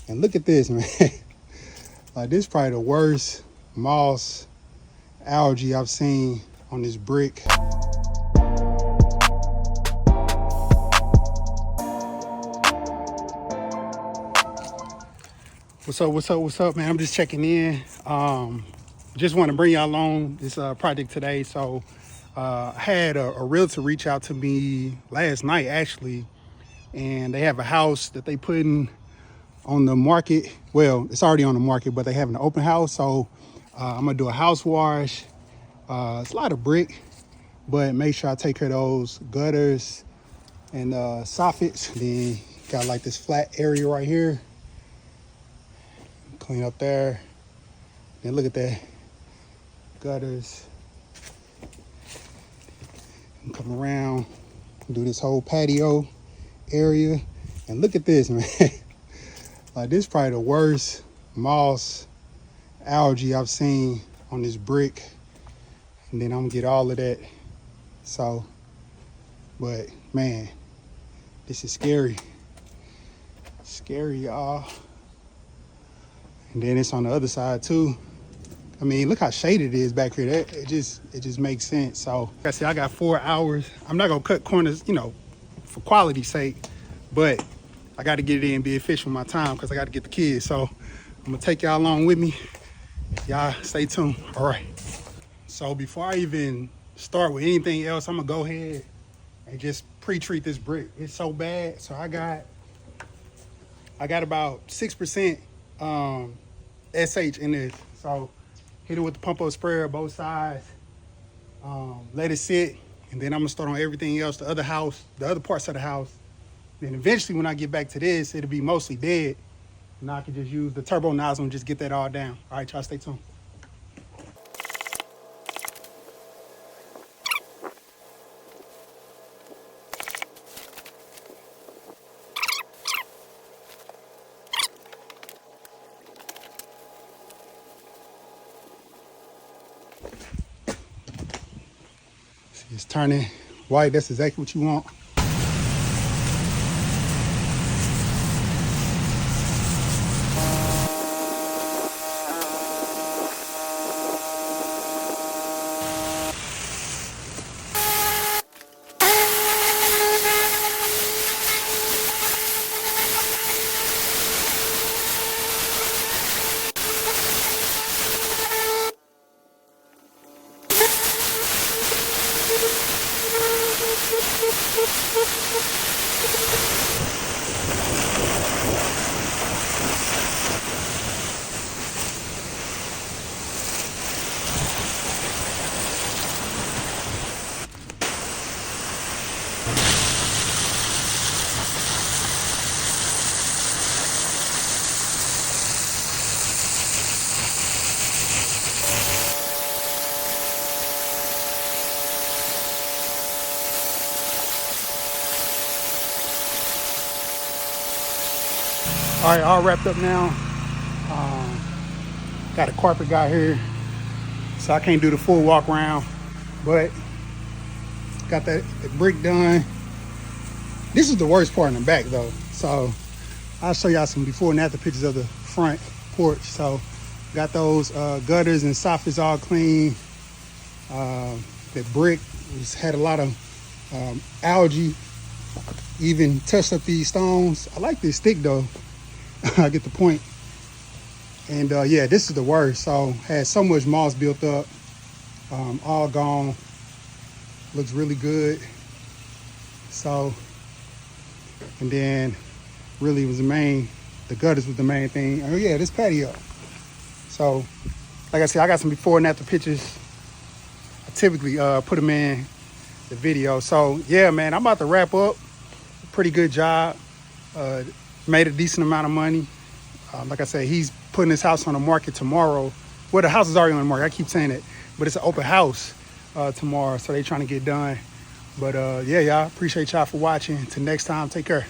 And look at this, man. Like, this is probably the worst moss algae I've seen on this brick. What's up, man? I'm just checking in. Just want to bring y'all along this project today. So I had a realtor reach out to me last night, actually, and they have a house that they putting on the market. Well, it's already on the market, but they have an open house. So I'm gonna do a house wash. It's a lot of brick, but make sure I take care of those gutters and soffits. Then got like this flat area right here. Clean up there. Then look at that. Gutters. And come around, do this whole patio area. And look at this, man. Like, this is probably the worst moss algae I've seen on this brick. And then I'm gonna get all of that. So, but man, this is scary. Scary, y'all. And then it's on the other side too. I mean, look how shaded it is back here. It just makes sense. So, like I said, I got 4 hours. I'm not gonna cut corners, for quality's sake, but I got to get it in and be efficient with my time because I got to get the kids. So I'm gonna take y'all along with me. Y'all stay tuned. All right. So before I even start with anything else, I'm gonna go ahead and just pre-treat this brick. It's so bad. So I got about 6% SH in this. So hit it with the pump up sprayer both sides. Let it sit, and then I'm gonna start on everything else, the other parts of the house. Then eventually when I get back to this, it'll be mostly dead. And I can just use the turbo nozzle and just get that all down. All right, y'all stay tuned. See, it's turning white. That's exactly what you want. All right, all wrapped up now. Got a carpet guy here, so I can't do the full walk around, but got that brick done. This is the worst part in the back though. So I'll show y'all some before and after pictures of the front porch. So got those gutters and soffits all clean. The brick had a lot of algae, even touched up these stones. I like this stick though. I get the point. And yeah, this is the worst. So had so much moss built up, all gone. Looks really good. So, and then really was the gutters was the main thing. Oh yeah, this patio. So, like I said, I got some before and after pictures. I typically put them in the video. So yeah, man, I'm about to wrap up. Pretty good job. Made a decent amount of money. Like I said, he's putting his house on the market tomorrow. Well, the house is already on the market. I keep saying it, but it's an open house tomorrow, so they're trying to get done. But yeah, y'all, appreciate y'all for watching. Till next time, take care.